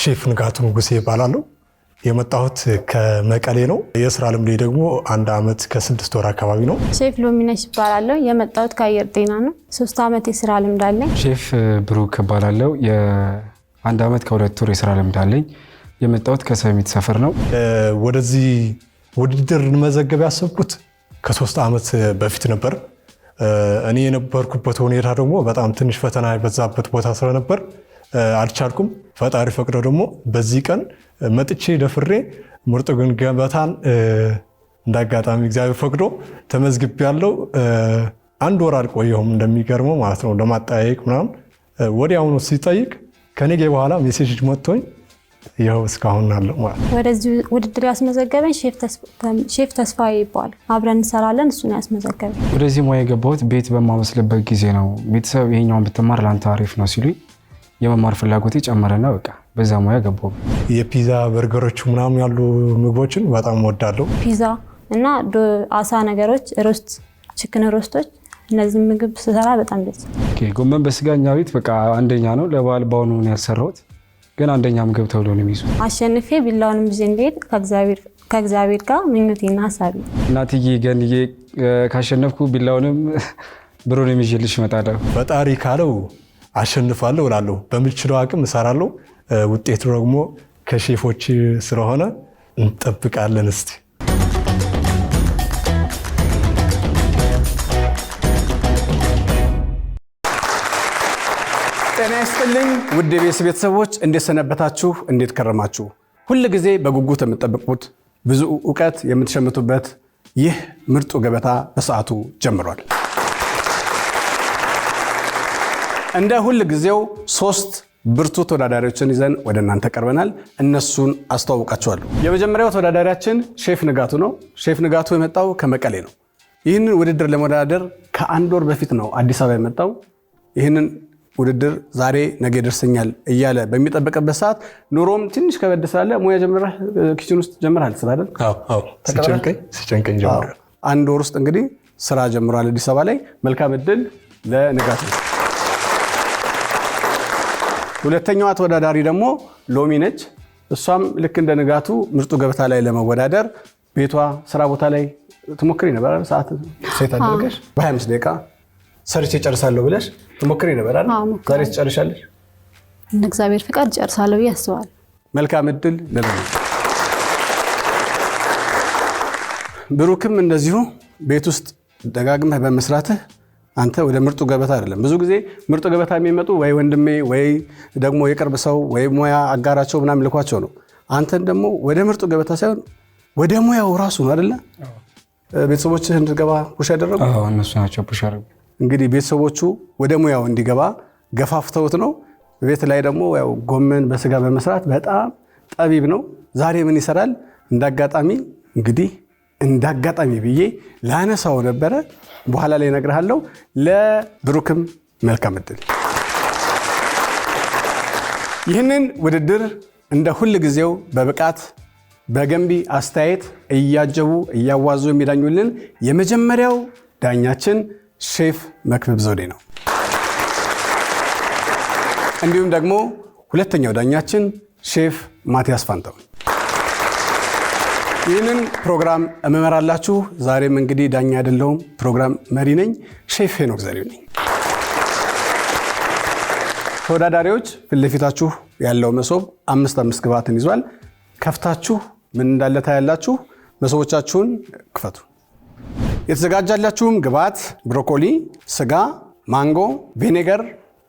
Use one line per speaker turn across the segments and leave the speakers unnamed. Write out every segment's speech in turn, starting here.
ሼፍ ንጋቱ ንጉሴ ይባላል። የመጣሁት ከመቀሌ ነው። የስራ ልምዴ ደግሞ 1 ዓመት ከ6 ወር አካባቢ ነው።
ሼፍ ሎሚነሽ ይባላል። የመጣሁት ከአየር ጤና ነው። 3 ዓመት የስራ ልምድ አለኝ።
ሼፍ ብሩክ ይባላል። የ1 ዓመት ከ2 ወር የስራ ልምድ አለኝ። የመጣሁት ከሰሚት ሰፈር ነው።
ወደዚህ ውድድር መዘገብ ያሰብኩት ከ3 ዓመት በፊት ነበር። እኔ የነበርኩበት ሁኔታ ደግሞ በጣም ትንሽ ፈተና የበዛበት ቦታ ስለነበር አልቻልኩም። ፈጣሪ ፈቅዶ ደግሞ በዚህ ቀን መጥቼ ደፍሬ ምርጥ ገበታን እንዳጋጣሚ እግዚአብሔር ፈቅዶ ተመዝግቤያለሁ። 1 ወር አልቆየሁም እንደሚገርመው ማለት ነው። ለማጠያየቅ ምናምን ወዲያውኑ ሲጠይቅ ከኔ በኋላ ሜሴጅ መጥቶኝ ይኸው እስካሁን አለው ማለት ነው።
ወደዚህ ውድድር ያስመዘገበኝ ሼፍ ተስፋዬ ይባላል። አብረን እንሰራለን። እሱን ያስመዘገበኝ።
ወደዚህ ሙያ የገባሁት ቤት በማመስልበት ጊዜ ነው። ቤተሰብ ይሄኛውን ብትማር ላንተ አሪፍ ነው ሲሉኝ የመማር ፍላጎቴ ጨመረና በቃ በዛ ሙያ ገባሁ።
የፒዛ በርገሮች ምናምን ያሉ ምግቦችን በጣም ወዳለሁ።
ፒዛ እና አሳ ነገሮች፣ ሮስት ቺክን ሮስቶች፣ እነዚህ ምግብ ስሰራ በጣም ደስ ይላል።
ጎመን በስጋኛ ቤት በቃ አንደኛ ነው። ለበዓል ባሁኑ ነው ያልሰራሁት፣ ግን አንደኛ ምግብ ተብሎ ነው የሚይዙ።
አሸንፌ ቢላውንም ይዤ እንድሄድ ከእግዚአብሔር ጋር ምኞቴና ሀሳቤ።
እናትዬ ገንዬ ካሸነፍኩ ቢላውንም ብሩንም ይዤልሽ እመጣለሁ።
ፈጣሪ ካለው አሸንፋለሁ እላለሁ። በምችለው አቅም እሰራለሁ። ውጤቱ ደግሞ ከሼፎች ስለሆነ እንጠብቃለን። እስቲ
ጤና ይስጥልኝ ውድ የቤስ ቤተሰቦች፣ እንዴት ሰነበታችሁ? እንዴት ከረማችሁ? ሁል ጊዜ በጉጉት የምትጠብቁት ብዙ ዕውቀት የምትሸምቱበት ይህ ምርጡ ገበታ በሰዓቱ ጀምሯል። እንደ ሁል ጊዜው 3 ብርቱ ተወዳዳሪዎችን ይዘን ወደ እናንተ ቀርበናል። እነሱን አስተዋውቃችኋለሁ። የመጀመሪያው ተወዳዳሪያችን ሼፍ ንጋቱ ነው። ሼፍ ንጋቱ የመጣው ከመቀሌ ነው። ይህንን ውድድር ለመወዳደር ከ1 ወር በፊት ነው አዲስ አበባ የመጣው። ይህንን ውድድር ዛሬ ነገ ይደርሰኛል እያለ በሚጠበቅበት ሰዓት ኑሮም ትንሽ ከበድ ስላለ ሙያ ጀምረህ ኪችን ውስጥ ጀምረሃል ስላደል?
አዎ ሲጨንቀኝ ጀምራል።
1 ወር ውስጥ እንግዲህ ስራ ጀምሯል አዲስ አበባ ላይ። መልካም እድል ለንጋቱ። ሁለተኛዋ ተወዳዳሪ ደግሞ ሎሚ ነች። እሷም ልክ እንደ ንጋቱ ምርጡ ገበታ ላይ ለመወዳደር ቤቷ ስራ ቦታ ላይ ትሞክሪ ነበር። ሰዓት ሴት አድርገሽ በ25 ደቂቃ ሰርቼ ጨርሳለሁ ብለሽ ትሞክሪ ነበር አይደል? ዛሬ ትጨርሻለሽ?
እንደ እግዚአብሔር ፍቃድ ጨርሳለሁ ብዬ አስባለሁ።
መልካም እድል ለሎሚ። ብሩክም እንደዚሁ ቤት ውስጥ ደጋግመህ በመስራትህ አንተ ወደ ምርጡ ገበታ አይደለም። ብዙ ጊዜ ምርጡ ገበታ የሚመጡ ወይ ወንድሜ ወይ ደግሞ የቅርብ ሰው ወይ ሙያ አጋራቸው ምናምን ልኳቸው ነው። አንተን ደግሞ ወደ ምርጡ ገበታ ሳይሆን ወደ ሙያው ራሱ ነው አይደለ? ቤተሰቦችህ እንድትገባ ፑሽ ያደረጉ?
አዎ እነሱ ናቸው ፑሽ ያደረጉ። እንግዲህ
ቤተሰቦቹ ወደ ሙያው እንዲገባ ገፋፍተውት ነው። ቤት ላይ ደግሞ ያው ጎመን በስጋ በመስራት በጣም ጠቢብ ነው። ዛሬ ምን ይሰራል? እንዳጋጣሚ ብዬ ላነሳው ነበረ። በኋላ ላይ እነግርሃለሁ። ለብሩክም መልካም እድል። ይህንን ውድድር እንደ ሁል ጊዜው በብቃት በገንቢ አስተያየት እያጀቡ እያዋዙ የሚዳኙልን የመጀመሪያው ዳኛችን ሼፍ መክብብ ዘውዴ ነው። እንዲሁም ደግሞ ሁለተኛው ዳኛችን ሼፍ ማቲያስ ፋንታው። ይህንን ፕሮግራም እመራላችሁ። ዛሬም እንግዲህ ዳኛ አይደለሁም፣ ፕሮግራም መሪ ነኝ። ሼፍ ሄኖክ ዘሪው ነኝ። ተወዳዳሪዎች ፊት ለፊታችሁ ያለው መሶብ 5 ግብአትን ይዟል። ከፍታችሁ ምን እንዳለ ታያላችሁ። መሶቦቻችሁን ክፈቱ። የተዘጋጃላችሁም ግብአት ብሮኮሊ፣ ስጋ፣ ማንጎ፣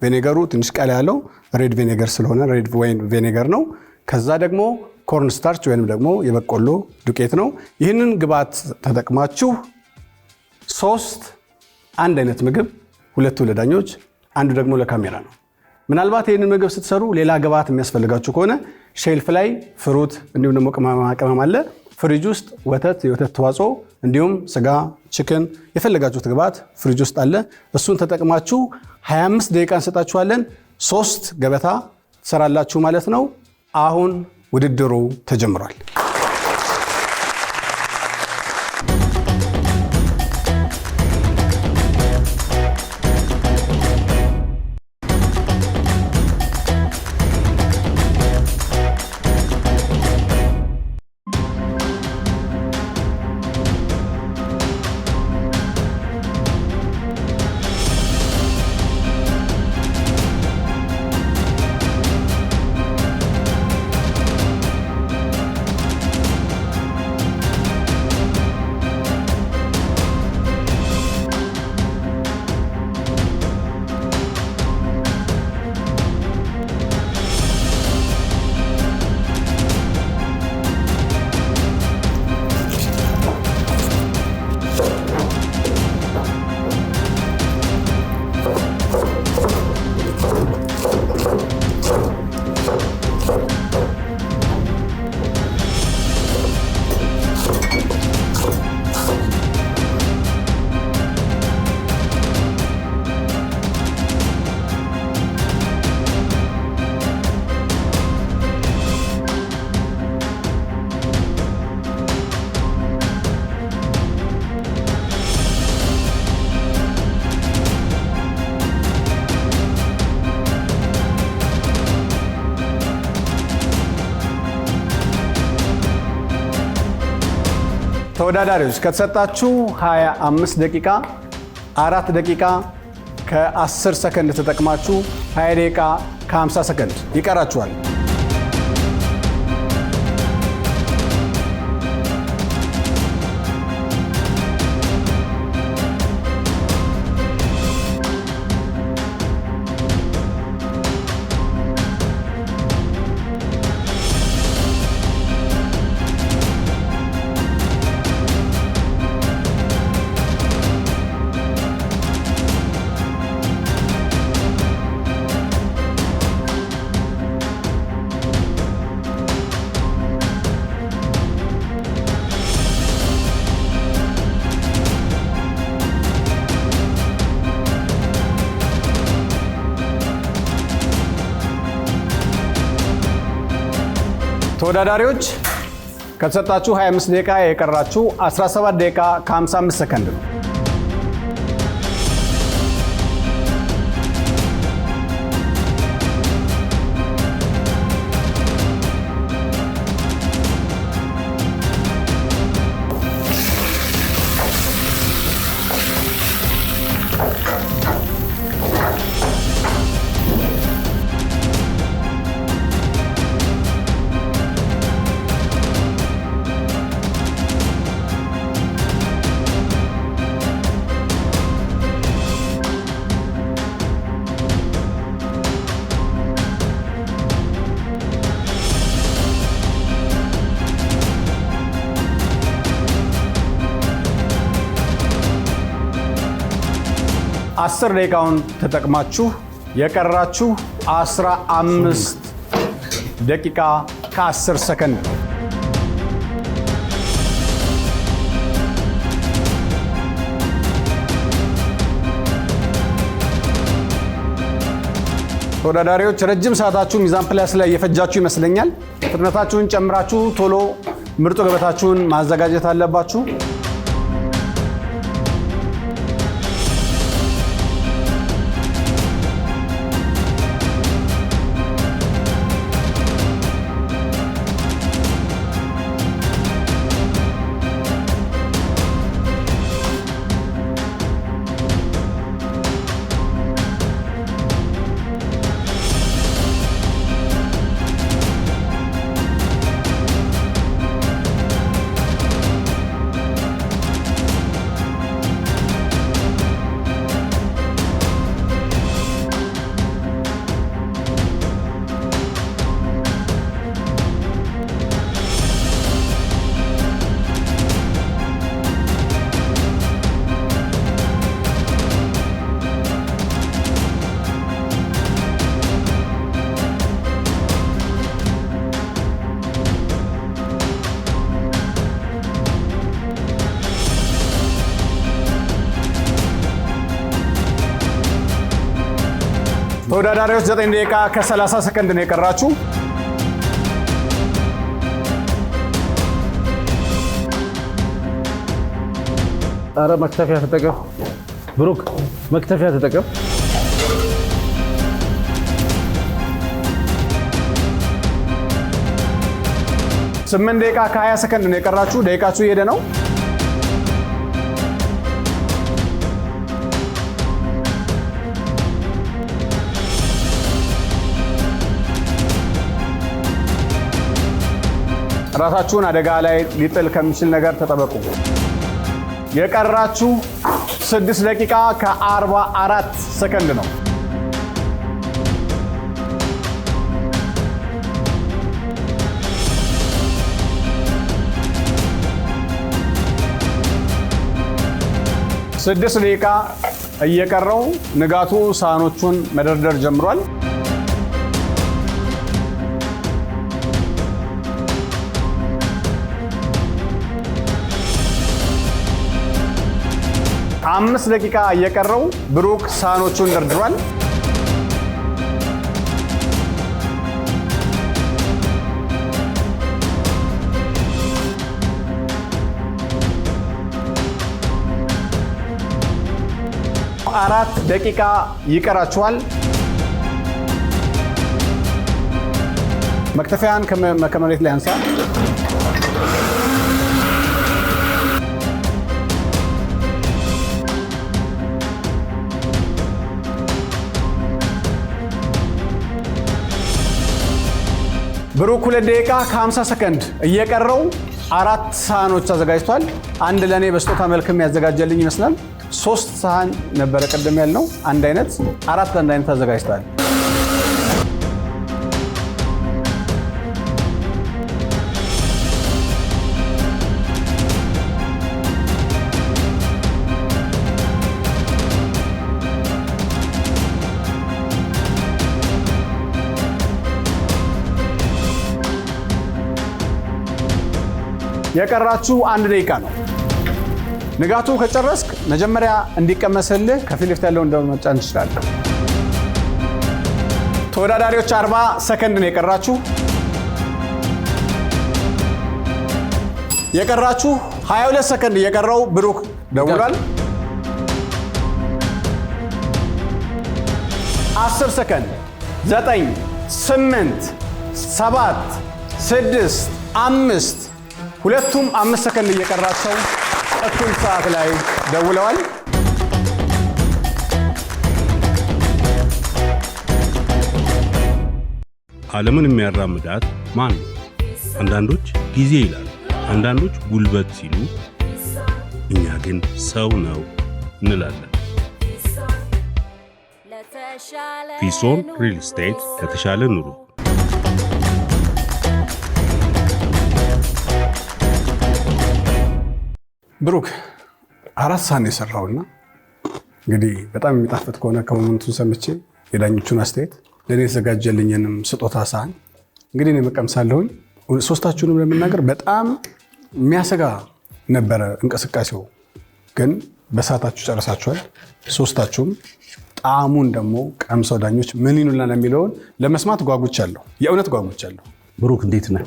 ቬኔገሩ ትንሽ ቀላ ያለው ሬድ ቬኔገር ስለሆነ ሬድ ዋይን ቬኔገር ነው። ከዛ ደግሞ ኮርን ስታርች ወይንም ደግሞ የበቆሎ ዱቄት ነው። ይህንን ግብአት ተጠቅማችሁ 3 አንድ አይነት ምግብ፣ 2 ለዳኞች፣ 1 ደግሞ ለካሜራ ነው። ምናልባት ይህንን ምግብ ስትሰሩ ሌላ ግብአት የሚያስፈልጋችሁ ከሆነ ሼልፍ ላይ ፍሩት እንዲሁም ደግሞ ቅመም አለ። ፍሪጅ ውስጥ የወተት ተዋጽኦ እንዲሁም ስጋ፣ ቺክን የፈለጋችሁት ግብአት ፍሪጅ ውስጥ አለ። እሱን ተጠቅማችሁ 25 ደቂቃ እንሰጣችኋለን። 3 ገበታ ትሰራላችሁ ማለት ነው። አሁን ውድድሩ ተጀምሯል። ተወዳዳሪዎች ከተሰጣችሁ 25 ደቂቃ 4 ደቂቃ ከ10 ሰከንድ ተጠቅማችሁ 20 ደቂቃ ከ50 ሰከንድ ይቀራችኋል። ተወዳዳሪዎች ከተሰጣችሁ 25 ደቂቃ የቀራችሁ 17 ደቂቃ ከ55 ሰከንድ ነው። አስር ደቂቃውን ተጠቅማችሁ የቀራችሁ 15 ደቂቃ ከ10 ሰከንድ ነው። ተወዳዳሪዎች ረጅም ሰዓታችሁ ሚዛን ፕላስ ላይ እየፈጃችሁ ይመስለኛል። ፍጥነታችሁን ጨምራችሁ ቶሎ ምርጡ ገበታችሁን ማዘጋጀት አለባችሁ። ተወዳዳሪዎች 9 ደቂቃ ከ30 ሰከንድ ነው የቀራችሁ።
አረ መክተፊያ ተጠቀም ብሩክ፣ መክተፊያ ተጠቀም።
ስምንት ደቂቃ ከ20 ሰከንድ ነው የቀራችሁ። ደቂቃችሁ እየሄደ ነው። ራሳችሁን አደጋ ላይ ሊጥል ከሚችል ነገር ተጠበቁ። የቀራችሁ 6 ደቂቃ ከ44 ሰከንድ ነው። ስድስት ደቂቃ እየቀረው ንጋቱ ሳህኖቹን መደርደር ጀምሯል። አምስት ደቂቃ እየቀረው ብሩክ ሳህኖቹን ደርድሯል። አራት ደቂቃ ይቀራችኋል። መክተፊያን ከመሬት ላይ አንሳ። ብሩክ 2 ደቂቃ ከ50 ሰከንድ እየቀረው 4 ሳህኖች አዘጋጅቷል። አንድ ለኔ በስጦታ መልክም ያዘጋጀልኝ ይመስላል። 3 ሳህን ነበረ ቀደም ያልነው አንድ አይነት 4 አንድ አይነት አዘጋጅቷል። የቀራችሁ 1 ደቂቃ ነው። ንጋቱ ከጨረስክ መጀመሪያ እንዲቀመስልህ ከፊት ለፊት ያለውን እንደመጫን ትችላለህ። ተወዳዳሪዎች 40 ሰከንድ ነው የቀራችሁ። 22 ሰከንድ እየቀረው ብሩክ ደውሏል። 10 ሰከንድ 9 8 7 6 5 ሁለቱም 5 ሰከንድ እየቀራቸው እኩል ሰዓት ላይ ደውለዋል።
ዓለምን የሚያራምዳት ማን ነው? አንዳንዶች ጊዜ ይላሉ፣ አንዳንዶች ጉልበት ሲሉ፣ እኛ ግን ሰው ነው እንላለን። ፊሶን ሪል ስቴት ከተሻለ ኑሮ።
ብሩክ 4 ሳህን የሰራውና እንግዲህ በጣም የሚጣፍጥ ከሆነ ከሞመንቱን ሰምቼ የዳኞቹን አስተያየት ለእኔ የተዘጋጀልኝንም ስጦታ ሳህን እንግዲህ እኔ መቀምሳለሁኝ። ሶስታችሁንም ለመናገር በጣም የሚያሰጋ ነበረ እንቅስቃሴው፣ ግን በሰዓታችሁ ጨረሳችኋል። ሶስታችሁም ጣዕሙን ደግሞ ቀምሰው ዳኞች ምን ይሉናል የሚለውን ለመስማት ጓጉቻለሁ። የእውነት ጓጉቻለሁ።
ብሩክ እንዴት ነህ?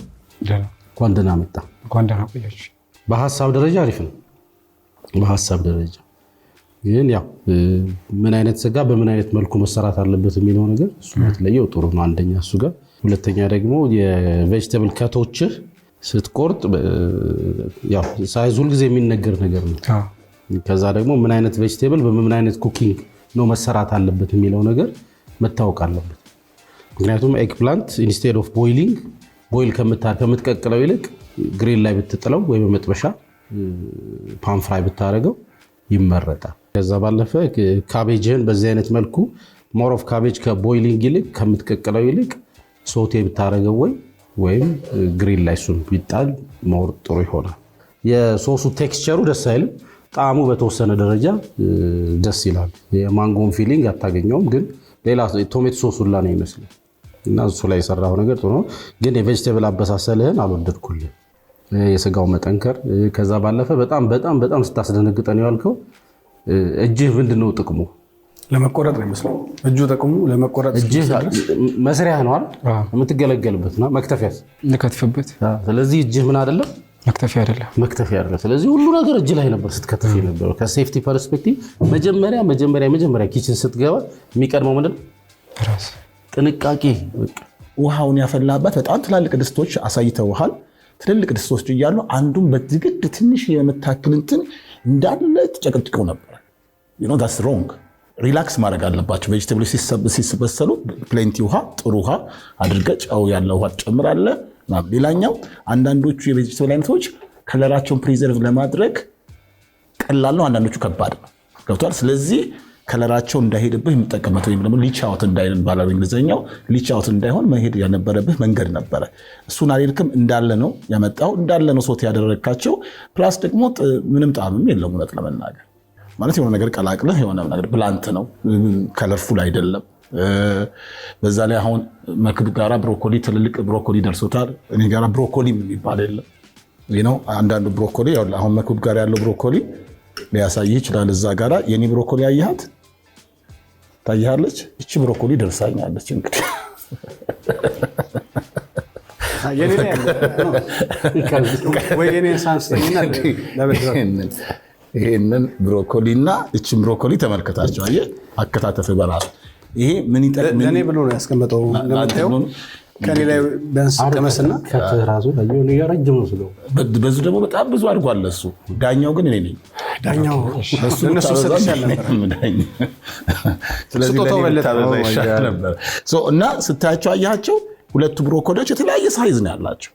እንኳን ደህና መጣ።
እንኳን ደህና ቆያችሁ።
በሀሳብ ደረጃ አሪፍ ነው። በሀሳብ ደረጃ ግን ያው ምን አይነት ስጋ በምን አይነት መልኩ መሰራት አለበት የሚለው ነገር እሱ በተለየው ጥሩ ነው። አንደኛ እሱ ጋር፣ ሁለተኛ ደግሞ የቬጅቴብል ከቶች ስትቆርጥ ያው ሳይዝ ሁልጊዜ የሚነገር ነገር ነው። ከዛ ደግሞ ምን አይነት ቬጅቴብል በምን አይነት ኩኪንግ ነው መሰራት አለበት የሚለው ነገር መታወቅ አለበት። ምክንያቱም ኤግ ፕላንት ኢንስቴድ ኦፍ ቦይሊንግ ቦይል ከምትቀቅለው ይልቅ ግሪል ላይ ብትጥለው ወይ በመጥበሻ ፓን ፍራይ ብታደርገው ይመረጣል። ከዛ ባለፈ ካቤጅን በዚህ አይነት መልኩ ሞር ኦፍ ካቤጅ ከቦይሊንግ ይልቅ ከምትቀቅለው ይልቅ ሶቴ ብታደርገው ወይም ግሪል ላይ እሱን ቢጣል ሞር ጥሩ ይሆናል። የሶሱ ቴክስቸሩ ደስ አይልም። ጣዕሙ በተወሰነ ደረጃ ደስ ይላል። የማንጎን ፊሊንግ አታገኘውም፣ ግን ሌላ ቶሜቶ ሶስ ሁላ ነው ይመስላል እና እሱ ላይ የሰራው ነገር ጥሩ ነው። ግን የቬጅቴብል አበሳሰልህን አልወደድኩልህ። የስጋው መጠንከር፣ ከዛ ባለፈ በጣም በጣም በጣም ስታስደነግጠን ያልከው እጅህ ምንድነው ጥቅሙ?
ለመቆረጥ ነው ይመስለው። እጁ ጥቅሙ ለመቆረጥ
እጅህ መስሪያ ነው አይደል? የምትገለገልበትና መክተፊያስ
ልከትፍበት።
ስለዚህ እጅህ ምን አይደለም?
መክተፊያ አይደለም።
መክተፊያ አይደለም። ስለዚህ ሁሉ ነገር እጅ ላይ ነበር ስትከተፍ ነበር። ከሴፍቲ ፐርስፔክቲቭ መጀመሪያ ኪችን ስትገባ የሚቀድመው ምንድነው?
ራስ
ጥንቃቄ።
ውሃውን ያፈላበት በጣም ትላልቅ ድስቶች አሳይተውሃል። ትልልቅ ድስቶች እያሉ አንዱን በትግድ ትንሽ የምታክል እንትን እንዳለ ተጨቅጭቀው ነበር። that's wrong። ሪላክስ ማድረግ አለባቸው። ቬጅቴብሎች ሲበሰሉ ፕሌንቲ ውሃ፣ ጥሩ ውሃ አድርገህ ጨው ያለው ውሃ ትጨምራለህ። ሌላኛው አንዳንዶቹ የቬጅቴብል አይነቶች ከለራቸውን ፕሪዘርቭ ለማድረግ ቀላል ነው፣ አንዳንዶቹ ከባድ ነው። ገብቷል። ስለዚህ ከለራቸው እንዳይሄድብህ የሚጠቀመት ወይም ደግሞ ሊች አውት እንዳይልን ባላዊ እንግሊዝኛው ሊች አውት እንዳይሆን መሄድ ያነበረብህ መንገድ ነበረ። እሱን አልሄድክም። እንዳለ ነው ያመጣው፣ እንዳለ ነው ሶት ያደረግካቸው። ፕላስ ደግሞ ምንም ጣዕምም የለውም እውነት ለመናገር ማለት የሆነ ነገር ቀላቅለህ የሆነ ነገር ብላንት ነው፣ ከለርፉል አይደለም። በዛ ላይ አሁን መክብ ጋራ ብሮኮሊ ትልልቅ ብሮኮሊ ደርሶታል። እኔ ጋራ ብሮኮሊ የሚባል የለም። አንዳንዱ ብሮኮሊ አሁን መክብ ጋር ያለው ብሮኮሊ ሊያሳይህ ይችላል። እዛ ጋራ የኔ ብሮኮሊ አየሃት ታያለች። እቺ ብሮኮሊ ደርሳኛለች። እንግዲህ ይሄንን ብሮኮሊ እና እቺን ብሮኮሊ ተመልከታቸው። አየህ አከታተፍ በራሱ ይሄ ምን ይጠቅም
ለኔ ብሎ ነው ያስቀመጠው። ከኔ ላይ ቢያንስ ቀመስና
ከተራዙ ላይ ያረጅም ነው።
በዙ ደግሞ በጣም ብዙ አድርጓል እሱ። ዳኛው ግን እኔ ነኝ።
ዳኛው እነሱ ሰጥሻል ነበር።
ስለዚህ ለኔ ነበር እና ስታያቸው አያቸው ሁለቱ ብሮኮሊዎች የተለያየ ሳይዝ ነው ያላቸው።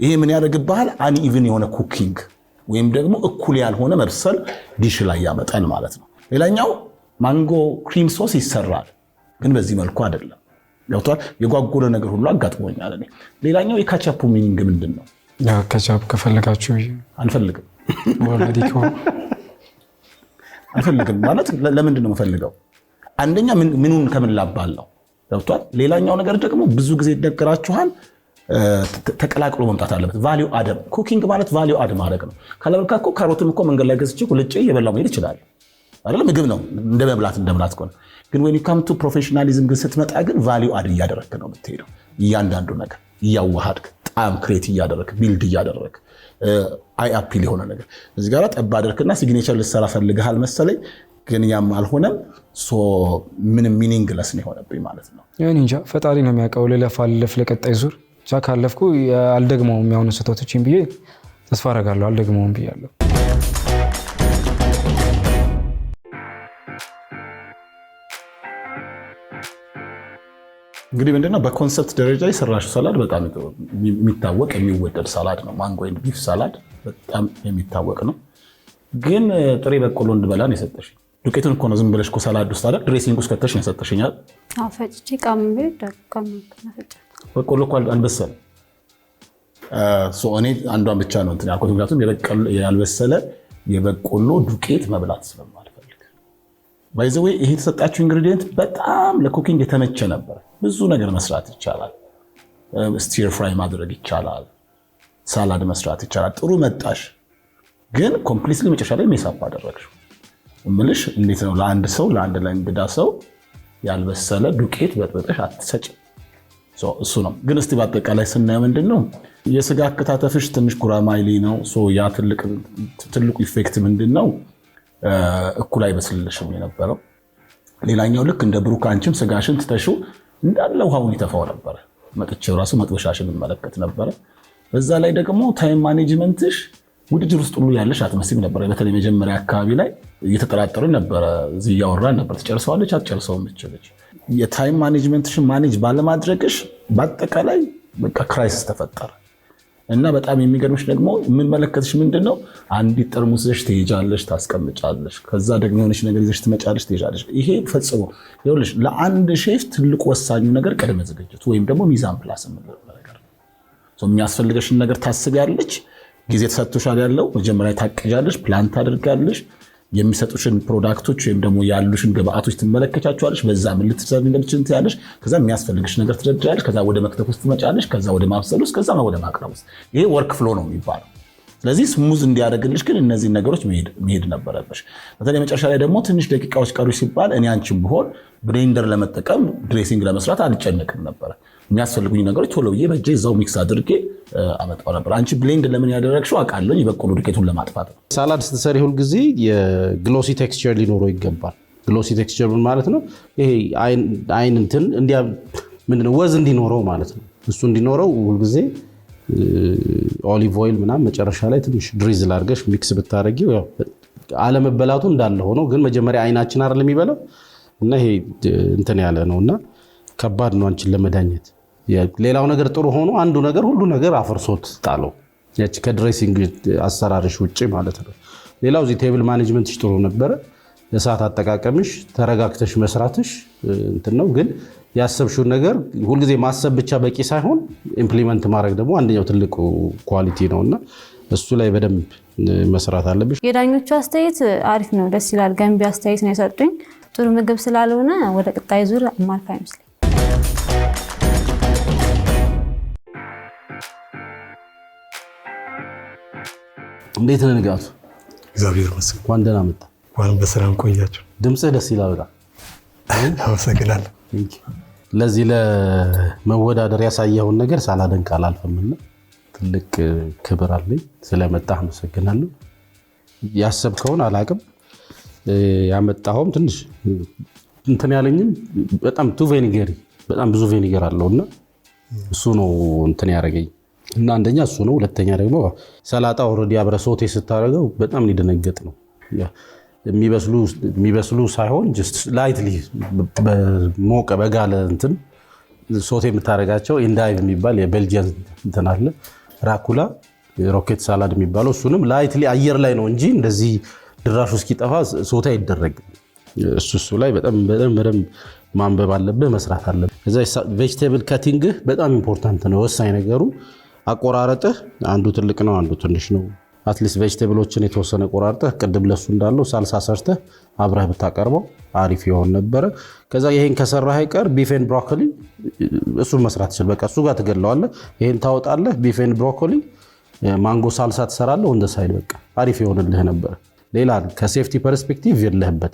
ይሄ ምን ያደርግብሃል? አንኢቭን የሆነ ኩኪንግ ወይም ደግሞ እኩል ያልሆነ መብሰል ዲሽ ላይ ያመጣል ማለት ነው። ሌላኛው ማንጎ ክሪም ሶስ ይሰራል፣ ግን በዚህ መልኩ አይደለም። ያውጣል የጓጉረ ነገር ሁሉ አጋጥሞኛል እኔ። ሌላኛው የካቻፑ ሚኒንግ ምንድን ነው?
ያ ካቻፕ ከፈለጋችሁ
አንፈልግም
ወልዲ ከሆነ
አንፈልግም ማለት ለምንድን ነው የምፈልገው? አንደኛ ምኑን ከምን ላባለው ያውጣል። ሌላኛው ነገር ደግሞ ብዙ ጊዜ ይነገራችኋል ተቀላቅሎ መምጣት አለበት። ቫልዩ አድ ኩኪንግ ማለት ቫልዩ አድ ማድረግ ነው። ካለበለዚያ እኮ ካሮትም እኮ መንገድ ላይ ገዝቼ ቁልጬ እየበላሁ መሄድ ይችላል አይደል? ምግብ ነው እንደ መብላት ከሆነ ግን when you come to professionalism ግን ስትመጣ ግን ቫልዩ አድ እያደረግክ ነው የምትሄደው። እያንዳንዱ ነገር እያዋሃድክ ጣም ክሬት እያደረግክ ቢልድ እያደረግክ አይ አፒል የሆነ ነገር እዚህ ጋር ጠብ አድርግና ሲግኔቸር ልትሰራ ፈልገሃል መሰለኝ፣ ግን ያም አልሆነም። ምንም ሚኒንግለስ ነው የሆነብኝ ማለት ነው።
እኔ እንጃ ፈጣሪ ነው የሚያውቀው። ልለፍ ለቀጣይ ዙር ብቻ ካለፍኩ አልደግመውም የሚሆኑ ስህተቶችን ብዬ ተስፋ አደርጋለሁ። አልደግመውም ብያለሁ።
እንግዲህ ምንድነው በኮንሰፕት ደረጃ የሰራሽው ሰላድ በጣም የሚታወቅ የሚወደድ ሰላድ ነው። ማንጎ ኤንድ ቢፍ ሰላድ በጣም የሚታወቅ ነው። ግን ጥሬ በቆሎ እንድበላ ነው የሰጠሽኝ። ዱቄቱን እኮ ነው ዝም ብለሽ እኮ ሰላድ ውስጥ አይደል ድሬሲንግ ውስጥ ከተሽ ነው የሰጠሽኛል።
ፈጭቼ ቀምሜ ደቀም ነፈጨ።
በቆሎ እኮ አልበሰለም። እኔ አንዷን ብቻ ነው እንትን ያልኩት፣ ምክንያቱም ያልበሰለ የበቆሎ ዱቄት መብላት ስለማልፈልግ። ባይ ዘ ዌይ ይሄ የተሰጣችሁ ኢንግሪዲየንት በጣም ለኩኪንግ የተመቸ ነበር። ብዙ ነገር መስራት ይቻላል። ስቲር ፍራይ ማድረግ ይቻላል። ሳላድ መስራት ይቻላል። ጥሩ መጣሽ፣ ግን ኮምፕሊትሊ መጨረሻ ላይ ሜሳፕ አደረግሽው። እምልሽ እንዴት ነው ለአንድ ሰው ለአንድ ለእንግዳ ሰው ያልበሰለ ዱቄት በጥበጥሽ አትሰጭም። እሱ ነው። ግን እስቲ በአጠቃላይ ስናየው ምንድን ነው የስጋ አከታተፍሽ ትንሽ ጉራማይሌ ነው። ያ ትልቁ ኢፌክት ምንድን ነው? እኩል አይበስልልሽም የነበረው። ሌላኛው ልክ እንደ ብሩክ አንቺም ስጋሽን ትተሽው እንዳለ ውሃውን ይተፋው ነበረ። መጥቼው ራሱ መጥበሻሽን እንመለከት ነበረ። በዛ ላይ ደግሞ ታይም ማኔጅመንትሽ ውድድር ውስጥ ሁሉ ያለሽ አትመስይም ነበረ። በተለይ መጀመሪያ አካባቢ ላይ እየተጠራጠርን ነበረ፣ እዚህ እያወራን ነበር። ትጨርሰዋለች አትጨርሰውም እችልች። የታይም ማኔጅመንትሽን ማኔጅ ባለማድረግሽ በአጠቃላይ በቃ ክራይሲስ ተፈጠረ እና በጣም የሚገርምሽ ደግሞ የምንመለከትሽ ምንድን ነው አንዲት ጠርሙስ ይዘሽ ትሄጃለሽ፣ ታስቀምጫለሽ። ከዛ ደግሞ የሆነች ነገር ይዘሽ ትመጫለሽ፣ ትሄጃለሽ። ይሄ ፈጽሞ ይኸውልሽ ለአንድ ሼፍ ትልቁ ወሳኙ ነገር ቅድመ ዝግጅት ወይም ደግሞ ሚዛን ፕላስ የምንለው ነገር ነው። የሚያስፈልገሽን ነገር ታስቢያለሽ፣ ጊዜ ተሰጥቶሻል። ያለው መጀመሪያ ታቅጃለሽ፣ ፕላን ታደርጋለሽ። የሚሰጡሽን ፕሮዳክቶች ወይም ደግሞ ያሉሽን ግብአቶች ትመለከቻቸዋለሽ። በዛ ምን ልትሰሪ እንደምትችል ትያለሽ። ከዛ የሚያስፈልግሽ ነገር ትደርድሪያለሽ። ከዛ ወደ መክተፍ ውስጥ ትመጫለሽ። ከዛ ወደ ማብሰል ውስጥ፣ ከዛ ወደ ማቅረብ ውስጥ። ይሄ ወርክ ፍሎ ነው የሚባለው። ስለዚህ ስሙዝ እንዲያደርግልሽ ግን እነዚህን ነገሮች መሄድ ነበረብሽ። በተለይ መጨረሻ ላይ ደግሞ ትንሽ ደቂቃዎች ቀሩሽ ሲባል እኔ አንቺም ብሆን ብሌንደር ለመጠቀም ድሬሲንግ ለመስራት አልጨነቅም ነበረ። የሚያስፈልጉኝ ነገሮች ቶሎ ብዬ በእጄ እዛው ሚክስ አድርጌ አመጣው ነበር። አንቺ ብሌንድ ለምን ያደረግሽው አውቃለሁ፣ የበቆሎ ዱቄቱን ለማጥፋት ነው።
ሳላድ ስትሰሪ ሁል ጊዜ የግሎሲ ቴክስቸር ሊኖረው ይገባል። ግሎሲ ቴክስቸር ምን ማለት ነው? ይሄ አይን እንትን እንዲያ ምንድነው ወዝ እንዲኖረው ማለት ነው። እሱ እንዲኖረው ሁል ጊዜ ኦሊቭ ኦይል ምናምን መጨረሻ ላይ ትንሽ ድሪዝል አድርገሽ ሚክስ ብታረጊው ያው አለመበላቱ እንዳለ ሆኖ ግን መጀመሪያ አይናችን አይደል የሚበላው እና ይሄ እንትን ያለ ነውና ከባድ ነው አንቺን ለመዳኘት። ሌላው ነገር ጥሩ ሆኖ አንዱ ነገር ሁሉ ነገር አፈርሶት ጣለው። ያቺ ከድሬሲንግ አሰራርሽ ውጪ ማለት ነው። ሌላው እዚህ ቴብል ማኔጅመንትሽ ጥሩ ነበረ። የሰዓት አጠቃቀምሽ ተረጋግተሽ መስራትሽ እንትን ነው። ግን ያሰብሽውን ነገር ሁልጊዜ ማሰብ ብቻ በቂ ሳይሆን ኢምፕሊመንት ማድረግ ደግሞ አንደኛው ትልቁ ኳሊቲ ነውና እሱ ላይ በደንብ መስራት አለብሽ።
የዳኞቹ አስተያየት አሪፍ ነው፣ ደስ ይላል። ገንቢ አስተያየት ነው የሰጡኝ። ጥሩ ምግብ ስላልሆነ ወደ ቀጣይ ዙር ማልፍ አይመስለኝም።
እንዴት ነህ ንጋቱ?
እግዚአብሔር ይመስገን።
እንኳን ደህና መጣ።
እንኳን በሰላም ቆያችሁ።
ድምፅህ ደስ ይላል በጣም
አመሰግናለሁ።
ለዚህ ለመወዳደር ያሳየኸውን ነገር ሳላደንቅ አላልፍምና ትልቅ ክብር አለኝ። ስለመጣህ አመሰግናለሁ። ያሰብከውን አላቅም ያመጣኸውም ትንሽ እንትን ያለኝም በጣም በጣም ብዙ ቬኒገር አለውና እሱ ነው እንትን ያደረገኝ እና አንደኛ እሱ ነው። ሁለተኛ ደግሞ ሰላጣ ኦልሬዲ አብረህ ሶቴ ስታደርገው በጣም ሊደነገጥ ነው። የሚበስሉ ሳይሆን ጀስት ላይትሊ በሞቀ በጋለ እንትን ሶቴ የምታደርጋቸው ኢንዳይቭ የሚባል የቤልጂየን እንትን አለ ራኩላ ሮኬት ሳላድ የሚባለው እሱንም ላይትሊ አየር ላይ ነው እንጂ እንደዚህ ድራሹ እስኪጠፋ ሶቴ አይደረግም። እሱ ላይ በጣም ማንበብ አለብህ፣ መስራት አለብህ። ከዛ ቬጅቴብል ካቲንግህ በጣም ኢምፖርታንት ነው። ወሳኝ ነገሩ አቆራረጥህ አንዱ ትልቅ ነው፣ አንዱ ትንሽ ነው። አትሊስት ቬጅቴብሎችን የተወሰነ ቆራርጠህ ቅድም ለሱ እንዳለው ሳልሳ ሰርተህ አብረህ ብታቀርበው አሪፍ ይሆን ነበረ። ከዛ ይሄን ከሰራህ አይቀር ቢፌን ብሮኮሊ እሱን መስራት ይችላል። በቃ እሱ ጋር ትገለዋለህ። ይሄን ታወጣለህ። ቢፌን ብሮኮሊ ማንጎ ሳልሳ ትሰራለህ። ወንደ ሳይል በቃ አሪፍ ይሆንልህ ነበር። ሌላ ከሴፍቲ ፐርስፔክቲቭ የለህበት።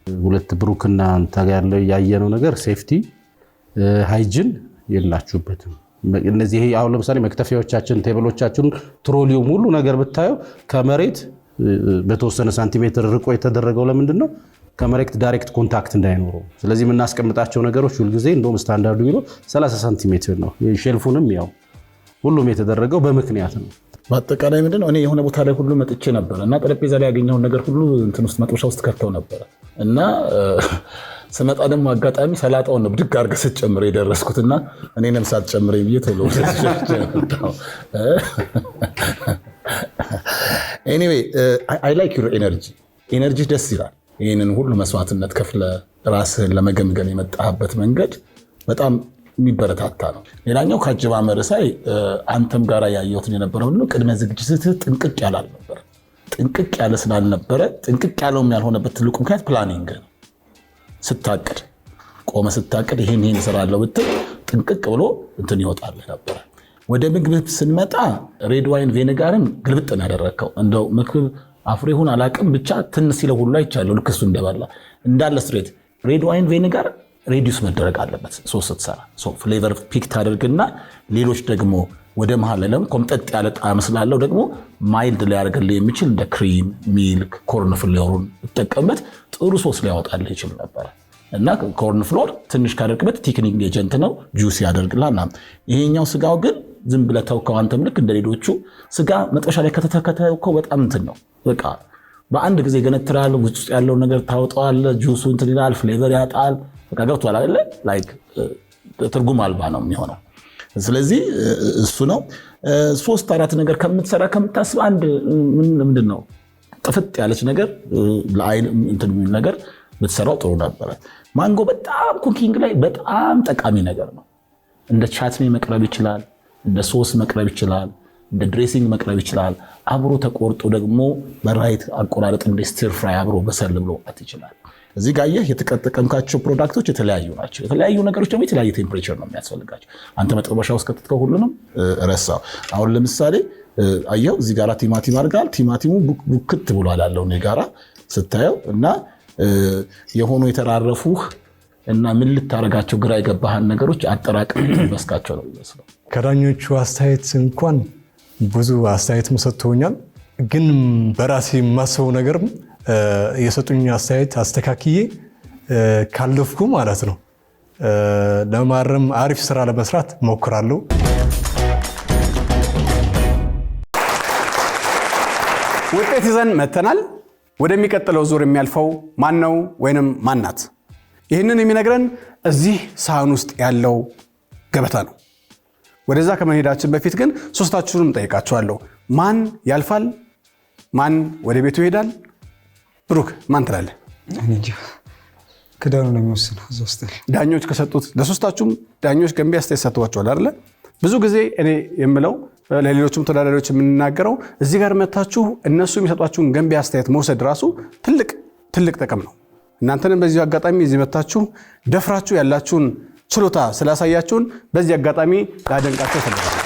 ሁለት ብሩክና አንተ ጋር ያለው ያየነው ነገር ሴፍቲ ሃይጂን የላችሁበትም። እነዚህ አሁን ለምሳሌ መክተፊያዎቻችን፣ ቴብሎቻችን፣ ትሮሊውም ሁሉ ነገር ብታየው ከመሬት በተወሰነ ሳንቲሜትር ርቆ የተደረገው ለምንድን ነው? ከመሬት ዳይሬክት ኮንታክት እንዳይኖረው። ስለዚህ የምናስቀምጣቸው ነገሮች ሁልጊዜ እንደውም ስታንዳርዱ ቢሎ 30 ሳንቲሜትር ነው። ሼልፉንም ያው ሁሉም የተደረገው በምክንያት ነው።
በአጠቃላይ ምንድነው እኔ የሆነ ቦታ ላይ ሁሉ መጥቼ ነበር እና ጠረጴዛ ላይ ያገኘውን ነገር ሁሉ እንትን ውስጥ መጥበሻ ውስጥ ከተው ነበር እና ስመጣ ደግሞ አጋጣሚ ሰላጣውን ነው ብድግ አድርገህ ስትጨምር የደረስኩትና እኔንም ሳትጨምረኝ ብዬ ቶሎ ኤኒዌይ አይ ላይክ ዩር ኤነርጂ ደስ ይላል። ይህንን ሁሉ መስዋዕትነት ከፍለ ራስህን ለመገምገም የመጣህበት መንገድ በጣም የሚበረታታ ነው። ሌላኛው ከአጀማመር ሳይ አንተም ጋር ያየሁትን የነበረው ነው ቅድመ ዝግጅትህ ጥንቅቅ ያለ አልነበረ። ጥንቅቅ ያለ ስላልነበረ ጥንቅቅ ያለውም ያልሆነበት ትልቁ ምክንያት ፕላኒንግ ነው። ስታቅድ ቆመ ስታቅድ ይሄን እሰራለሁ ብትል ጥንቅቅ ብሎ እንትን ይወጣልህ ነበር። ወደ ምግብ ስንመጣ ሬድ ዋይን ቬኔጋርን ግልብጥ ነው ያደረከው። እንደው ምግብ አፍሬ ይሁን አላቅም ብቻ ትንሽ ሲለው ሁሉ አይቻለሁ። ልክ እሱ እንደበላ እንዳለ ስትሬት ሬድ ዋይን ቬኔጋር ሬዲዩስ መደረግ አለበት። ሶስ ስትሰራ ፍሌቨር ፒክ ታደርግና ሌሎች ደግሞ ወደ መሃል ላይ ኮምጠጥ ያለ ጣዕም ስላለው ደግሞ ማይልድ ሊያደርግልህ የሚችል እንደ ክሪም፣ ሚልክ፣ ኮርን ፍሎሩን ተጠቀምበት ጥሩ ሶስ ሊያወጣልህ ይችል ነበር እና ኮርን ፍሎር ትንሽ ካደርግበት ቲክኒንግ ኤጀንት ነው፣ ጁስ ያደርግልሃል። ይሄኛው ስጋው ግን ዝም ብለህ ተውከው። አንተም ልክ እንደ ሌሎቹ ስጋ መጥበሻ ላይ ከተከተከው በጣም እንትን ነው በቃ በአንድ ጊዜ ገነትራል። ውስጥ ያለው ነገር ታወጣዋለህ። ጁሱ እንትን ይላል፣ ፍሌቨር ያጣል። በቃ ገብቶሃል አይደለ? ላይክ ትርጉም አልባ ነው የሚሆነው። ስለዚህ እሱ ነው 3-4 ነገር ከምትሰራ ከምታስብ አንድ ምንድን ነው ጥፍጥ ያለች ነገር ለአይን እንትን ነገር ብትሰራው ጥሩ ነበረ። ማንጎ በጣም ኩኪንግ ላይ በጣም ጠቃሚ ነገር ነው። እንደ ቻትኒ መቅረብ ይችላል፣ እንደ ሶስ መቅረብ ይችላል፣ እንደ ድሬሲንግ መቅረብ ይችላል። አብሮ ተቆርጦ ደግሞ በራይት አቆራረጥ እንደ ስቲር ፍራይ አብሮ በሰል ብሎ ወጣት ይችላል። እዚህ ጋር የተጠቀምካቸው ፕሮዳክቶች የተለያዩ ናቸው። የተለያዩ ነገሮች ደግሞ የተለያየ ቴምፕሬቸር ነው የሚያስፈልጋቸው። አንተ መጥበሻ ውስጥ ከተትከው ሁሉንም ረሳው። አሁን ለምሳሌ አየው እዚህ ጋራ ቲማቲም አድርጋል። ቲማቲሙ ቡክት ብሏል ያለው እኔ ጋራ ስታየው እና የሆኑ የተራረፉህ እና ምን ልታረጋቸው ግራ የገባህን ነገሮች አጠራቅም መስካቸው ነው የሚመስለው።
ከዳኞቹ አስተያየት እንኳን ብዙ አስተያየትም ሰጥተውኛል። ግን በራሴ የማስበው ነገር የሰጡኝ አስተያየት አስተካክዬ ካለፍኩ ማለት ነው ለማረም አሪፍ ስራ ለመስራት ሞክራለሁ።
ውጤት ይዘን መተናል። ወደሚቀጥለው ዙር የሚያልፈው ማን ነው ወይንም ማናት? ይህንን የሚነግረን እዚህ ሳህን ውስጥ ያለው ገበታ ነው። ወደዛ ከመሄዳችን በፊት ግን ሶስታችሁንም ጠይቃችኋለሁ። ማን ያልፋል? ማን ወደ ቤቱ ይሄዳል? ብሩክ ማን ትላለህ?
እንጂ ክዳኑ ነው የሚወስነው።
ዳኞች ከሰጡት ለሶስታችሁም ዳኞች ገንቢ አስተያየት ሰጥተዋቸዋል አይደለ? ብዙ ጊዜ እኔ የምለው ለሌሎችም ተወዳዳሪዎች የምንናገረው እዚህ ጋር መታችሁ እነሱ የሚሰጧችሁን ገንቢ አስተያየት መውሰድ ራሱ ትልቅ ጥቅም ነው። እናንተንም በዚህ አጋጣሚ እዚህ መታችሁ ደፍራችሁ ያላችሁን ችሎታ ስላሳያችሁን በዚህ አጋጣሚ ላደንቃችሁ እፈልጋለሁ።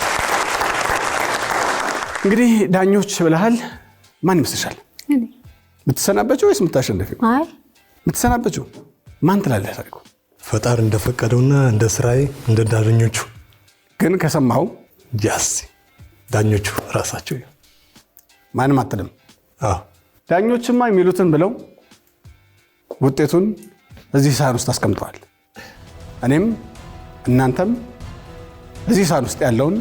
እንግዲህ ዳኞች ብለሃል። ማን ይመስልሻል? ምትሰናበችው ወይስ ምታሸንፊው?
አይ
ምትሰናበችው ማን ትላለህ? ታሪኩ
ፈጣሪ እንደፈቀደውና እንደ ስራዬ እንደ ዳኞቹ
ግን ከሰማው
ጃስ ዳኞቹ ራሳቸው
ማንም አትልም።
አዎ
ዳኞችማ የሚሉትን ብለው ውጤቱን እዚህ ሳህን ውስጥ አስቀምጠዋል። እኔም እናንተም እዚህ ሳህን ውስጥ ያለውን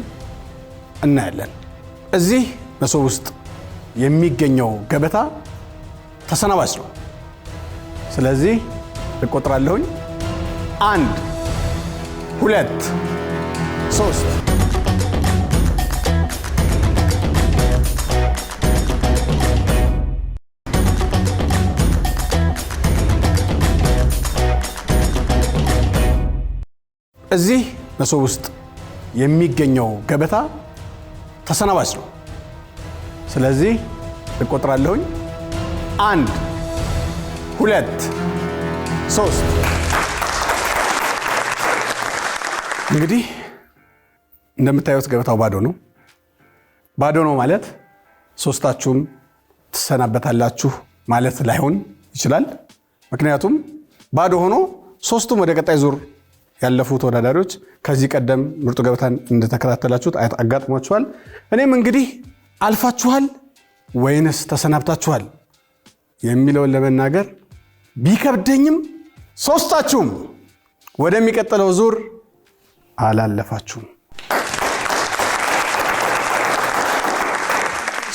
እናያለን። እዚህ መሶብ ውስጥ የሚገኘው ገበታ ተሰናባች ነው። ስለዚህ እቆጥራለሁኝ 1 2 3 እዚህ መሶብ ውስጥ የሚገኘው ገበታ ተሰናባች ነው። ስለዚህ እቆጥራለሁኝ 1 2 3 እንግዲህ እንደምታዩት ገበታው ባዶ ነው። ባዶ ነው ማለት ሶስታችሁም ትሰናበታላችሁ ማለት ላይሆን ይችላል። ምክንያቱም ባዶ ሆኖ ሶስቱም ወደ ቀጣይ ዙር ያለፉ ተወዳዳሪዎች ከዚህ ቀደም ምርጡ ገበታን እንደተከታተላችሁት አጋጥሟችኋል። እኔም እንግዲህ አልፋችኋል ወይንስ ተሰናብታችኋል የሚለውን ለመናገር ቢከብደኝም ሶስታችሁም ወደሚቀጥለው ዙር አላለፋችሁም።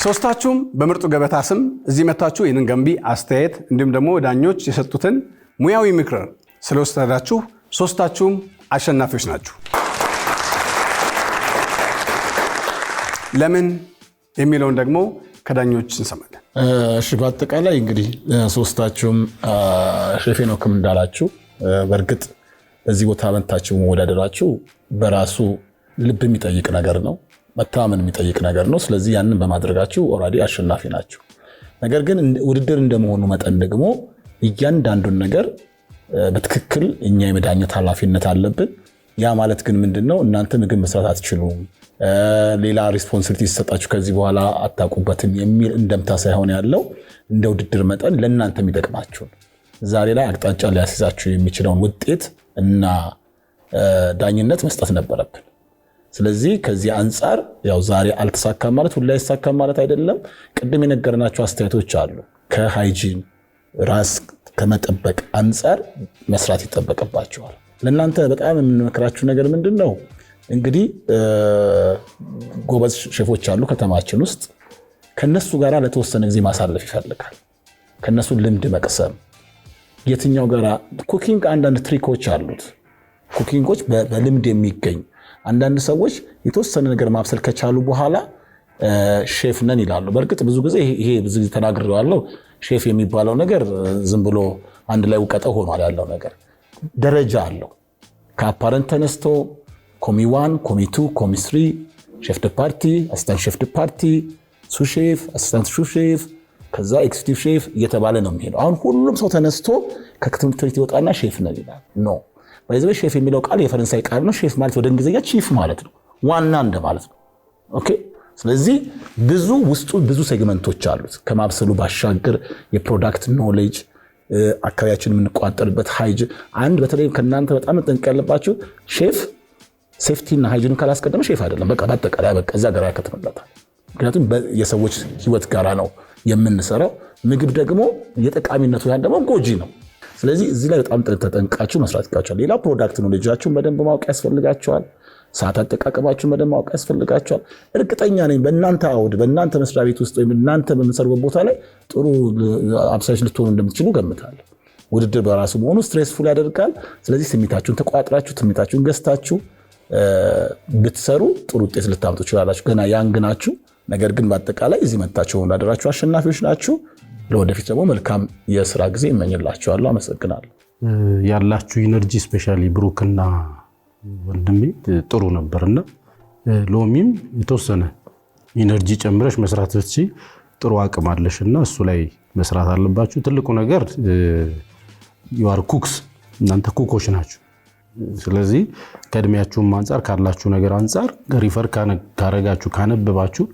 ሶስታችሁም በምርጡ ገበታ ስም እዚህ መታችሁ ይህንን ገንቢ አስተያየት እንዲሁም ደግሞ ዳኞች የሰጡትን ሙያዊ ምክር ስለወሰዳችሁ ሶስታችሁም አሸናፊዎች ናችሁ። ለምን የሚለውን ደግሞ ከዳኞች እንሰማለን።
እሺ፣ በአጠቃላይ እንግዲህ ሶስታችሁም ሼፍ ሄኖክም እንዳላችሁ በእርግጥ በዚህ ቦታ መታችሁ መወዳደራችሁ በራሱ ልብ የሚጠይቅ ነገር ነው፣ መተማመን የሚጠይቅ ነገር ነው። ስለዚህ ያንን በማድረጋችሁ ኦልሬዲ አሸናፊ ናችሁ። ነገር ግን ውድድር እንደመሆኑ መጠን ደግሞ እያንዳንዱን ነገር በትክክል እኛ የመዳኘት ኃላፊነት አለብን። ያ ማለት ግን ምንድነው? እናንተ ምግብ መስራት አትችሉም፣ ሌላ ሪስፖንሲቢሊቲ ሲሰጣችሁ ከዚህ በኋላ አታውቁበትም የሚል እንደምታ ሳይሆን ያለው እንደ ውድድር መጠን ለእናንተ የሚጠቅማችሁን ዛሬ ላይ አቅጣጫ ሊያስይዛችሁ የሚችለውን ውጤት እና ዳኝነት መስጠት ነበረብን። ስለዚህ ከዚህ አንጻር ያው ዛሬ አልተሳካም ማለት ሁላ አይሳካም ማለት አይደለም። ቅድም የነገርናቸው አስተያየቶች አሉ። ከሃይጂን ራስ ከመጠበቅ አንጻር መስራት ይጠበቅባቸዋል። ለእናንተ በጣም የምንመክራችሁ ነገር ምንድን ነው? እንግዲህ ጎበዝ ሼፎች አሉ ከተማችን ውስጥ። ከነሱ ጋር ለተወሰነ ጊዜ ማሳለፍ ይፈልጋል። ከነሱ ልምድ መቅሰም የትኛው ጋር ኩኪንግ አንዳንድ ትሪኮች አሉት። ኩኪንጎች በልምድ የሚገኝ አንዳንድ ሰዎች የተወሰነ ነገር ማብሰል ከቻሉ በኋላ ሼፍ ነን ይላሉ። በእርግጥ ብዙ ጊዜ ይሄ ብዙ ጊዜ ተናግሬዋለሁ። ሼፍ የሚባለው ነገር ዝም ብሎ አንድ ላይ ውቀጠው ሆኗል። ያለው ነገር ደረጃ አለው። ከአፓረንት ተነስቶ ኮሚ 1 ኮሚ 2 ኮሚ 3 ሼፍ ደ ፓርቲ፣ አሲስታንት ሼፍ ደ ፓርቲ፣ ሱ ሼፍ፣ አሲስታንት ሱ ሼፍ፣ ከዛ ኤክስኪዩቲቭ ሼፍ እየተባለ ነው የሚሄደው። አሁን ሁሉም ሰው ተነስቶ ከትምህርት ቤት ይወጣና ሼፍ ነን ይላል። ኖ ባይዘ ሼፍ የሚለው ቃል የፈረንሳይ ቃል ነው። ሼፍ ማለት ወደ እንግሊዝኛ ቺፍ ማለት ነው፣ ዋና እንደማለት ነው። ኦኬ። ስለዚህ ውስጡ ብዙ ሴግመንቶች አሉት። ከማብሰሉ ባሻገር የፕሮዳክት ኖሌጅ፣ አካባቢያችን የምንቋጠርበት ሃይጂን። አንድ በተለይ ከእናንተ በጣም መጠንቀቅ ያለባችሁ ሼፍ ሴፍቲና ሃይጂን ካላስቀደመ ሼፍ አይደለም። በቃ በአጠቃላይ በቃ እዛ ጋር ያከትምለታል። ምክንያቱም የሰዎች ህይወት ጋራ ነው የምንሰራው። ምግብ ደግሞ የጠቃሚነቱ ያን ደግሞ ጎጂ ነው። ስለዚህ እዚህ ላይ በጣም ተጠንቃችሁ መስራት ይገባችኋል። ሌላ ፕሮዳክት ኖሌጃችሁን በደንብ ማወቅ ያስፈልጋችኋል። ሰዓት አጠቃቀማችሁን በደንብ ማወቅ ያስፈልጋችኋል። እርግጠኛ ነኝ በእናንተ አውድ በእናንተ መስሪያ ቤት ውስጥ ወይም እናንተ በምትሰሩበት ቦታ ላይ ጥሩ አብሳዮች ልትሆኑ እንደምትችሉ ገምታለሁ። ውድድር በራሱ መሆኑ ስትሬስፉል ያደርጋል። ስለዚህ ስሜታችሁን ተቋጥራችሁ ስሜታችሁን ገዝታችሁ ብትሰሩ ጥሩ ውጤት ልታመጡ ትችላላችሁ። ገና ያንግ ናችሁ። ነገር ግን በአጠቃላይ እዚህ መታችሁ ወዳደራችሁ አሸናፊዎች ናችሁ። ለወደፊት ደግሞ መልካም የስራ ጊዜ እመኝላችኋለሁ። አመሰግናለሁ።
ያላችሁ ኢነርጂ ስፔሻሊ ብሩክና ወንድሜ ጥሩ ነበርና ሎሚም የተወሰነ ኢነርጂ ጨምረሽ መስራት ብትቺ ጥሩ አቅም አለሽና እሱ ላይ መስራት አለባችሁ። ትልቁ ነገር ዩአር ኩክስ፣ እናንተ ኩኮች ናችሁ። ስለዚህ ከእድሜያችሁም አንጻር ካላችሁ ነገር አንጻር ሪፈር ካረጋችሁ ካነበባችሁ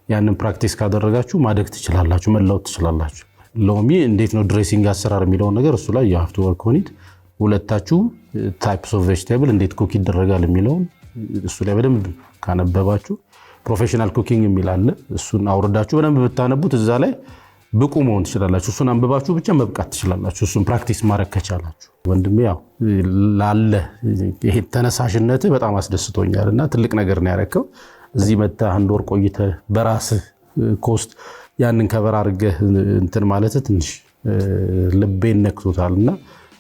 ያንን ፕራክቲስ ካደረጋችሁ ማደግ ትችላላችሁ፣ መለወጥ ትችላላችሁ። ሎሚ እንዴት ነው ድሬሲንግ አሰራር የሚለውን ነገር እሱ ላይ you have to work on it። ሁለታችሁ ታይፕስ ኦፍ ቬጅቴብል እንዴት ኩክ ይደረጋል የሚለውን እሱ ላይ በደንብ ካነበባችሁ ፕሮፌሽናል ኩኪንግ የሚል አለ። እሱን አውርዳችሁ በደንብ ብታነቡት እዛ ላይ ብቁ መሆን ትችላላችሁ። እሱን አንብባችሁ ብቻ መብቃት ትችላላችሁ፣ እሱን ፕራክቲስ ማድረግ ከቻላችሁ። ወንድሜ ያው ላለ ይሄ ተነሳሽነት በጣም አስደስቶኛልና ትልቅ ነገር ነው ያረከው። እዚህ መጣ አንድ ወር ቆይተህ በራስህ ኮስት ያንን ከበር አድርገህ እንትን ማለት ትንሽ ልቤን ነክቶታልና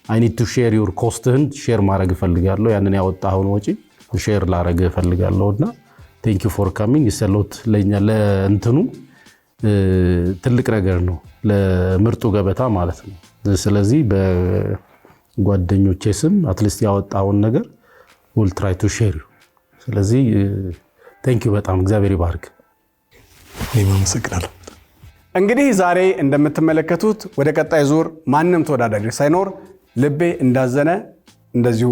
አይ ኒድ ቱ ሼር ዩር ኮስትህን ሼር ማድረግ እፈልጋለሁ። ያንን ያወጣኸውን ወጪ ሼር ላረግ እፈልጋለሁና ቴንክ ዩ ፎር ካሚንግ ይሰሎት ለኛ ለእንትኑ ትልቅ ነገር ነው ለምርጡ ገበታ ማለት ነው። ስለዚህ በጓደኞቼ ስም አትሊስት ያወጣውን ነገር we'll try to share you። ስለዚህ ቴንክ ዩ በጣም እግዚአብሔር ይባርክ።
እኔም አመሰግናለሁ።
እንግዲህ ዛሬ እንደምትመለከቱት ወደ ቀጣይ ዙር ማንም ተወዳዳሪ ሳይኖር ልቤ እንዳዘነ እንደዚሁ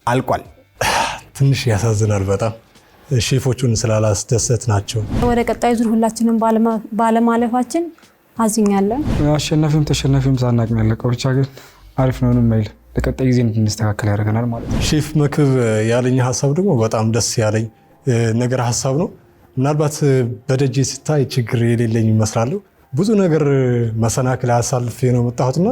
አልቋል። ትንሽ
ያሳዝናል በጣም ሼፎቹን ስላላስደሰት ናቸው።
ወደ ቀጣይ ዙር ሁላችንም ባለማለፋችን አዝኛለሁ።
አሸናፊም ተሸናፊም ሳናቅ ያለቀው ብቻ ግን አሪፍ ነው ማለት ለቀጣይ ጊዜ እንድንስተካከል ያደርገናል ማለት ነው።
ሼፍ መክብብ ያለኝ ሀሳብ ደግሞ በጣም ደስ ያለኝ ነገር ሀሳብ ነው። ምናልባት በደጅ ስታይ ችግር የሌለኝ ይመስላለሁ። ብዙ ነገር መሰናክል አሳልፌ ነው መጣሁትና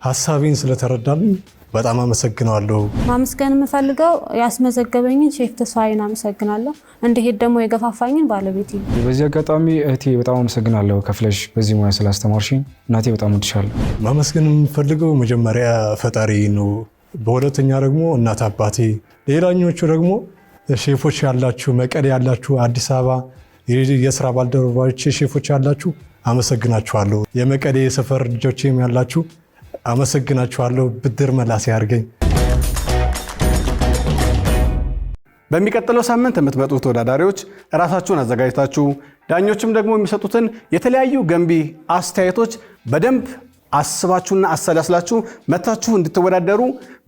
ሀሳቤን ስለተረዳልኝ በጣም አመሰግናለሁ።
ማመስገን የምፈልገው ያስመዘገበኝን ሼፍ ተስፋዬን አመሰግናለሁ። እንድሄድ ደግሞ የገፋፋኝን ባለቤቴ።
በዚህ አጋጣሚ እህቴ በጣም አመሰግናለሁ ከፍለሽ በዚህ ሙያ ስላስተማርሽኝ እናቴ በጣም ወድሻለሁ።
ማመስገን የምፈልገው መጀመሪያ ፈጣሪ ነው፣ በሁለተኛ ደግሞ እናት አባቴ፣ ሌላኞቹ ደግሞ ሼፎች ያላችሁ መቀሌ ያላችሁ አዲስ አበባ የስራ ባልደረባዎች ሼፎች ያላችሁ አመሰግናችኋለሁ። የመቀሌ ሰፈር ልጆችም ያላችሁ አመሰግናችኋለሁ። ብድር መላስ ያርገኝ።
በሚቀጥለው ሳምንት የምትመጡ ተወዳዳሪዎች ራሳችሁን አዘጋጅታችሁ ዳኞችም ደግሞ የሚሰጡትን የተለያዩ ገንቢ አስተያየቶች በደንብ አስባችሁና አሰላስላችሁ መታችሁ እንድትወዳደሩ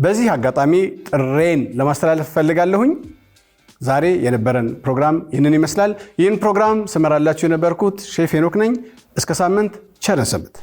በዚህ አጋጣሚ ጥሬን ለማስተላለፍ ፈልጋለሁኝ። ዛሬ የነበረን ፕሮግራም ይህንን ይመስላል። ይህን ፕሮግራም ስመራላችሁ የነበርኩት ሼፍ ሄኖክ ነኝ። እስከ ሳምንት ቸር እንሰንብት።